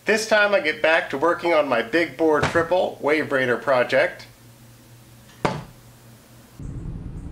This time I get back to working on my Big Bore Triple Wave Raider project.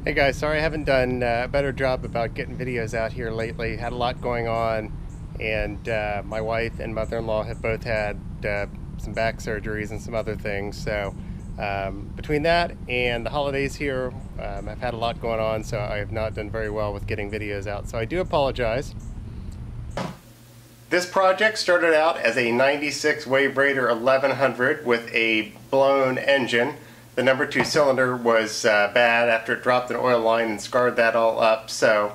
Hey guys, sorry I haven't done a better job about getting videos out here lately. Had a lot going on, and my wife and mother-in-law have both had some back surgeries and some other things. So between that and the holidays here, I've had a lot going on, so I have not done very well with getting videos out. So I do apologize. This project started out as a 96 Wave Raider 1100 with a blown engine. The number 2 cylinder was bad after it dropped an oil line and scarred that all up. So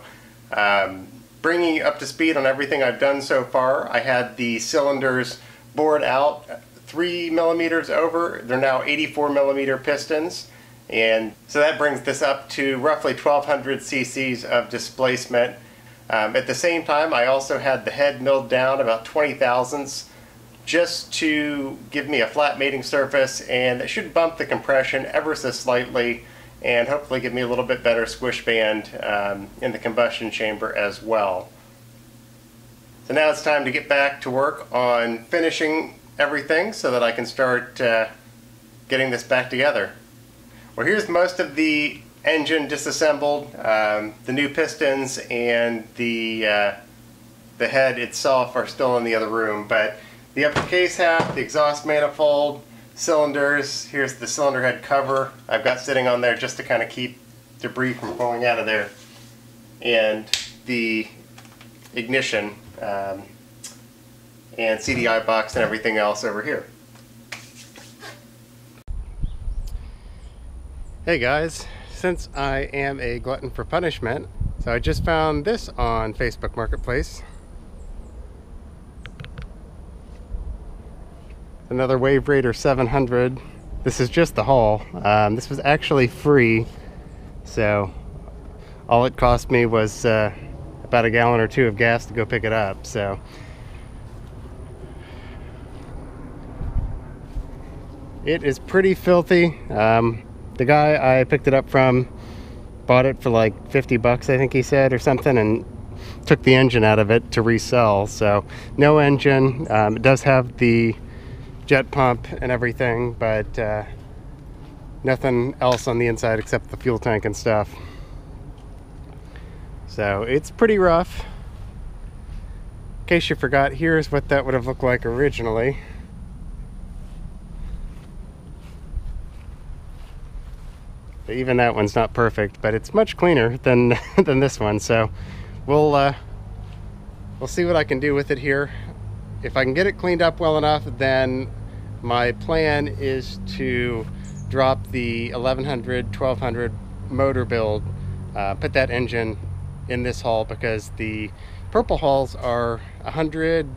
bringing you up to speed on everything I've done so far, I had the cylinders bored out 3 millimeters over. They're now 84 millimeter pistons, and so that brings this up to roughly 1200 cc's of displacement. At the same time, I also had the head milled down about 20 thousandths just to give me a flat mating surface, and it should bump the compression ever so slightly and hopefully give me a little bit better squish band in the combustion chamber as well. So now it's time to get back to work on finishing everything so that I can start getting this back together. Well, here's most of the engine disassembled. The new pistons and the head itself are still in the other room, but the upper case half, the exhaust manifold, cylinders, here's the cylinder head cover I've got sitting on there just to kind of keep debris from falling out of there, and the ignition and CDI box and everything else over here. Hey guys, since I am a glutton for punishment, so I just found this on Facebook Marketplace. Another Wave Raider 700. This is just the haul. This was actually free, so all it cost me was about a gallon or 2 of gas to go pick it up. So it is pretty filthy. The guy I picked it up from bought it for like 50 bucks, I think he said, or something, and took the engine out of it to resell. So no engine. It does have the jet pump and everything, but nothing else on the inside except the fuel tank and stuff. So it's pretty rough. In case you forgot, here's what that would have looked like originally. Even that one's not perfect, but it's much cleaner than than this one. So we'll see what I can do with it here. If I can get it cleaned up well enough, then my plan is to drop the 1100, 1200 motor build, put that engine in this hull, because the purple hulls are 100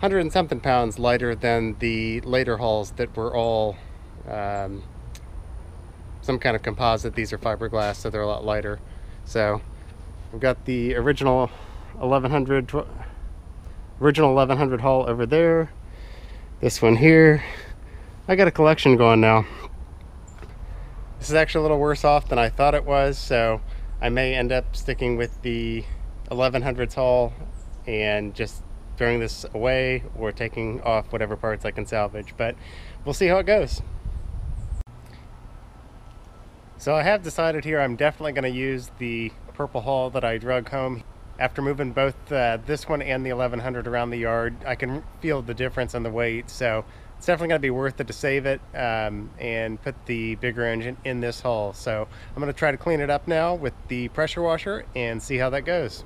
and something pounds lighter than the later hulls that were all some kind of composite. These are fiberglass, so they're a lot lighter. So we've got the original 1100 hull over there. This one here, I got a collection going now. This is actually a little worse off than I thought it was, so I may end up sticking with the 1100s hull and just throwing this away or taking off whatever parts I can salvage, but we'll see how it goes. So I have decided here I'm definitely going to use the purple hull that I drug home. After moving both this one and the 1100 around the yard, I can feel the difference in the weight, so it's definitely going to be worth it to save it and put the bigger engine in this hull. So I'm going to try to clean it up now with the pressure washer and see how that goes.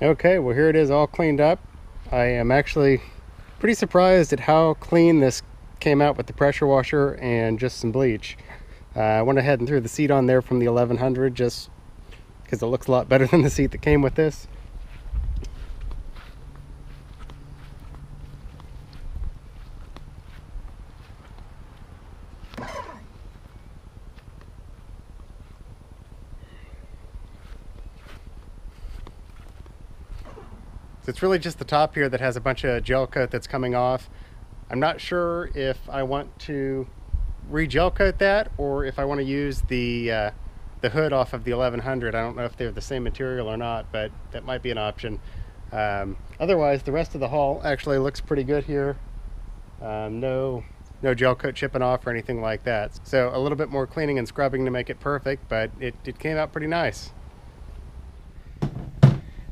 Okay, well here it is all cleaned up. I am actually pretty surprised at how clean this came out with the pressure washer and just some bleach. I went ahead and threw the seat on there from the 1100 just because it looks a lot better than the seat that came with this. it's really just the top here that has a bunch of gel coat that's coming off. I'm not sure if I want to re-gel coat that or if I want to use the hood off of the 1100. I don't know if they're the same material or not, but that might be an option. Otherwise, the rest of the hull actually looks pretty good here. No gel coat chipping off or anything like that. So a little bit more cleaning and scrubbing to make it perfect, but it came out pretty nice.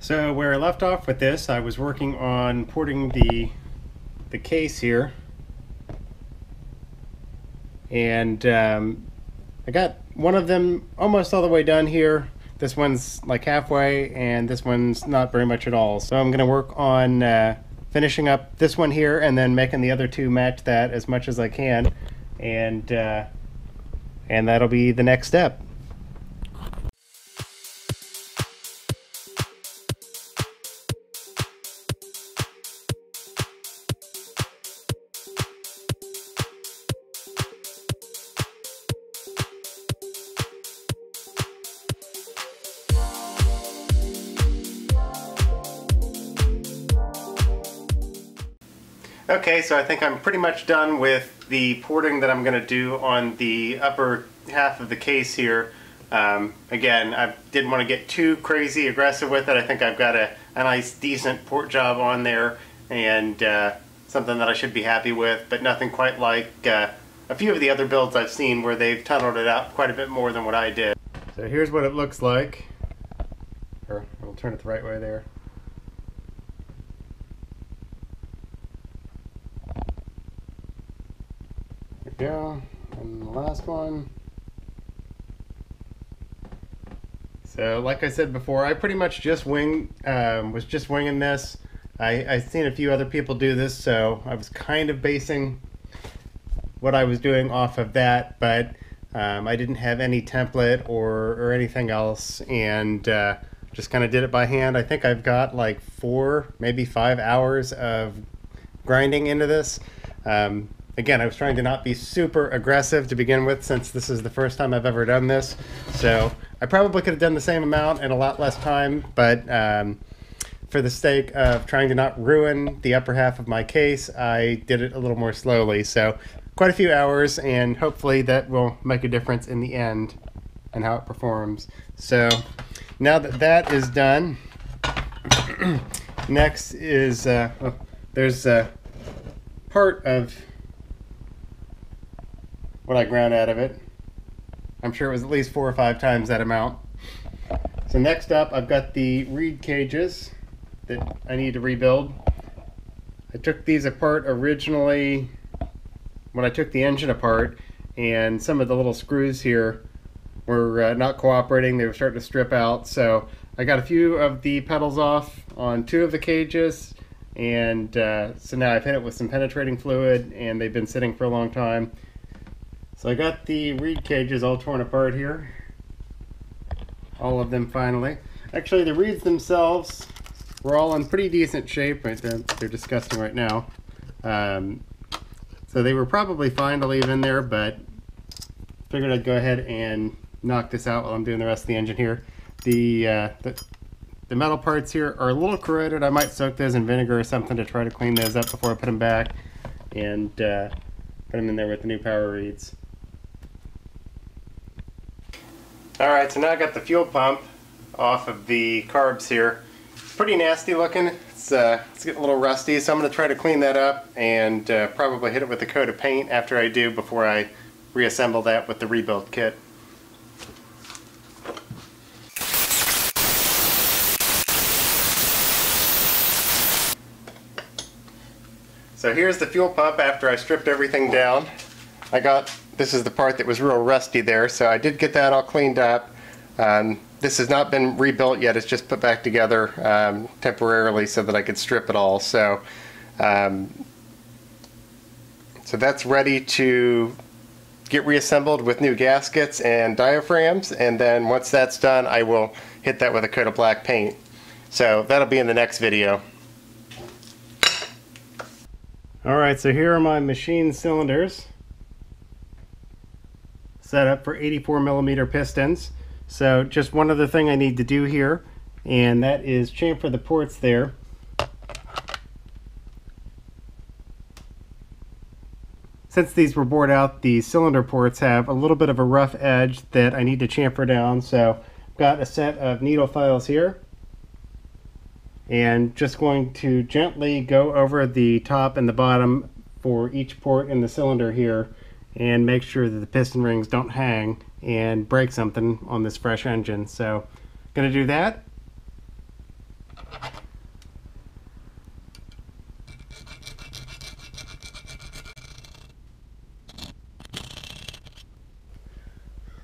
So where I left off with this, I was working on porting the case here, and I got one of them almost all the way done here. This one's like halfway, and this one's not very much at all. So I'm going to work on finishing up this one here and then making the other two match that as much as I can, and that'll be the next step. Okay, so I think I'm pretty much done with the porting that I'm going to do on the upper half of the case here. Again, I didn't want to get too crazy aggressive with it. I think I've got a nice decent port job on there, and something that I should be happy with, but nothing quite like a few of the other builds I've seen where they've tunneled it out quite a bit more than what I did. So here's what it looks like. Or I'll turn it the right way there. Go, and the last one. So like I said before, I pretty much just was just winging this. I've seen a few other people do this, so I was kind of basing what I was doing off of that, but I didn't have any template or anything else, and just kind of did it by hand. I think I've got like 4, maybe 5 hours of grinding into this. Again, I was trying to not be super aggressive to begin with, since this is the first time I've ever done this. So I probably could have done the same amount in a lot less time, but for the sake of trying to not ruin the upper half of my case, I did it a little more slowly. So quite a few hours, and hopefully that will make a difference in the end and how it performs. So now that that is done, next is, there's part of what I ground out of it. I'm sure it was at least 4 or 5 times that amount. So next up, I've got the reed cages that I need to rebuild. I took these apart originally when I took the engine apart, and some of the little screws here were not cooperating. They were starting to strip out. So I got a few of the pedals off on 2 of the cages, and so now I've hit it with some penetrating fluid, and they've been sitting for a long time. So I got the reed cages all torn apart here. All of them finally. Actually, the reeds themselves were all in pretty decent shape. They're disgusting right now. So they were probably fine to leave in there, but figured I'd go ahead and knock this out while I'm doing the rest of the engine here. The metal parts here are a little corroded. I might soak those in vinegar or something to try to clean those up before I put them back, and put them in there with the new power reeds. Alright, so now I got the fuel pump off of the carbs here. Pretty nasty looking. It's getting a little rusty, so I'm going to try to clean that up and probably hit it with a coat of paint after I do, before I reassemble that with the rebuild kit. So here's the fuel pump after I stripped everything down. This is the part that was real rusty there, so I did get that all cleaned up. This has not been rebuilt yet, it's just put back together temporarily so that I could strip it all. So, so that's ready to get reassembled with new gaskets and diaphragms, and then once that's done, I will hit that with a coat of black paint. So that'll be in the next video. Alright, so here are my machine cylinders set up for 84mm pistons. So just one other thing I need to do here, and that is chamfer the ports there since these were bored out, the cylinder ports have a little bit of a rough edge that I need to chamfer down. So I've got a set of needle files here, and just going to gently go over the top and the bottom for each port in the cylinder here and make sure that the piston rings don't hang and break something on this fresh engine. So I'm going to do that.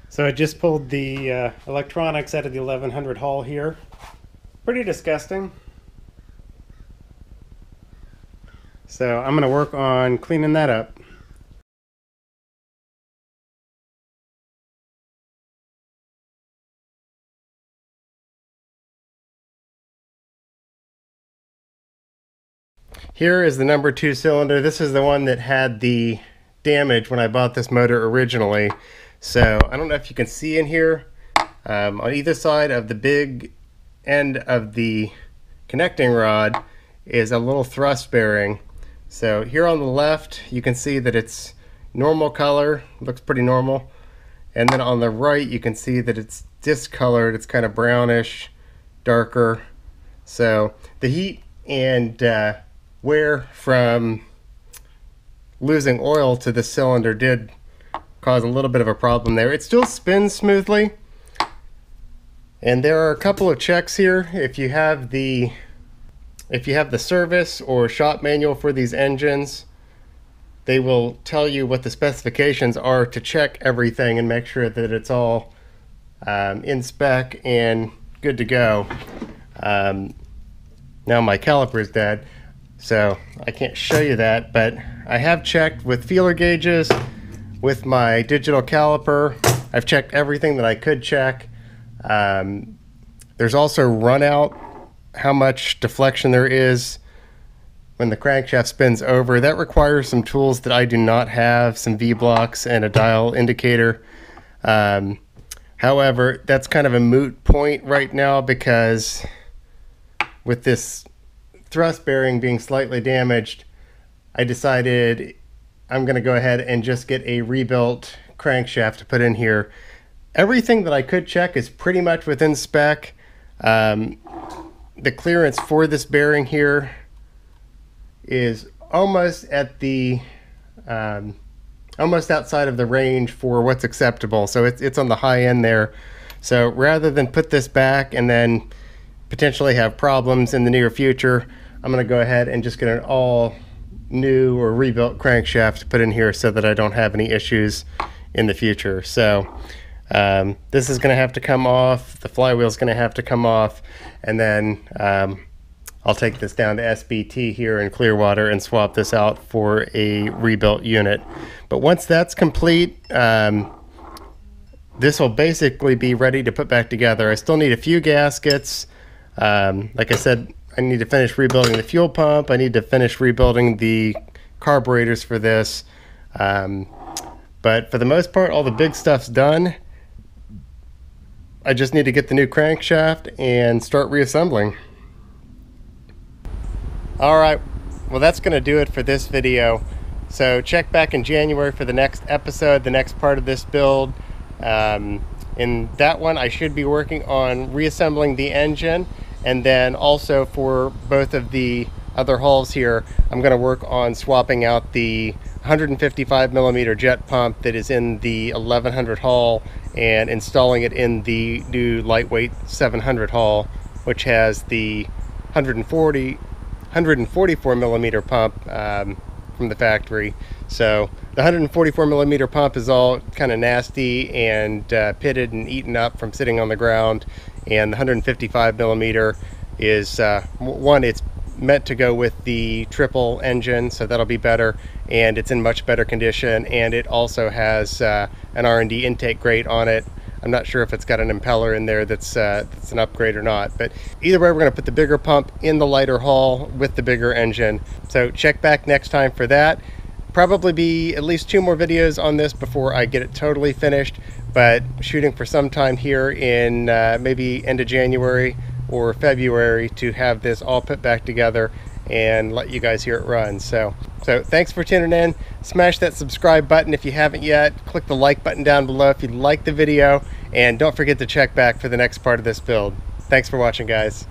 So I just pulled the electronics out of the 1100 hull here. Pretty disgusting. So I'm going to work on cleaning that up. Here is the number 2 cylinder. This is the one that had the damage when I bought this motor originally. So I don't know if you can see in here, on either side of the big end of the connecting rod is a little thrust bearing. So here on the left you can see that it's normal color, looks pretty normal, and then on the right you can see that it's discolored, it's kind of brownish, darker. So the heat and wear from losing oil to the cylinder did cause a little bit of a problem there. It still spins smoothly, and there are a couple of checks here. If you have the service or shop manual for these engines, they will tell you what the specifications are to check everything and make sure that it's all in spec and good to go. Now my caliper is dead, so I can't show you that, but I have checked with feeler gauges, with my digital caliper. I've checked everything that I could check. There's also run out, how much deflection there is when the crankshaft spins over. That requires some tools that I do not have, some V-blocks and a dial indicator. However, that's kind of a moot point right now, because with this thrust bearing being slightly damaged, I decided I'm going to go ahead and just get a rebuilt crankshaft to put in here. Everything that I could check is pretty much within spec. The clearance for this bearing here is almost at the almost outside of the range for what's acceptable, so it's on the high end there. So rather than put this back and then potentially have problems in the near future, I'm going to go ahead and just get an all new or rebuilt crankshaft to put in here so that I don't have any issues in the future. So this is going to have to come off, the flywheel is going to have to come off, and then I'll take this down to SBT here in Clearwater and swap this out for a rebuilt unit. But once that's complete, this will basically be ready to put back together. I still need a few gaskets. Like I said, I need to finish rebuilding the fuel pump. I need to finish rebuilding the carburetors for this. But for the most part, all the big stuff's done. I just need to get the new crankshaft and start reassembling. All right, well, that's going to do it for this video. So check back in January for the next episode, the next part of this build. In that one, I should be working on reassembling the engine, and then also for both of the other hulls here, I'm going to work on swapping out the 155 millimeter jet pump that is in the 1100 hull and installing it in the new lightweight 700 hull, which has the 144 millimeter pump from the factory. So the 144 millimeter pump is all kind of nasty and pitted and eaten up from sitting on the ground, and the 155 millimeter is one, it's meant to go with the triple engine, so that'll be better, and it's in much better condition, and it also has an R&D intake grate on it. I'm not sure if it's got an impeller in there that's an upgrade or not, but either way, we're going to put the bigger pump in the lighter hull with the bigger engine. So check back next time for that. Probably be at least 2 more videos on this before I get it totally finished, but shooting for some time here in maybe end of January or February to have this all put back together and let you guys hear it run. So thanks for tuning in. Smash that subscribe button if you haven't yet. Click the like button down below if you like the video, and don't forget to check back for the next part of this build. Thanks for watching, guys.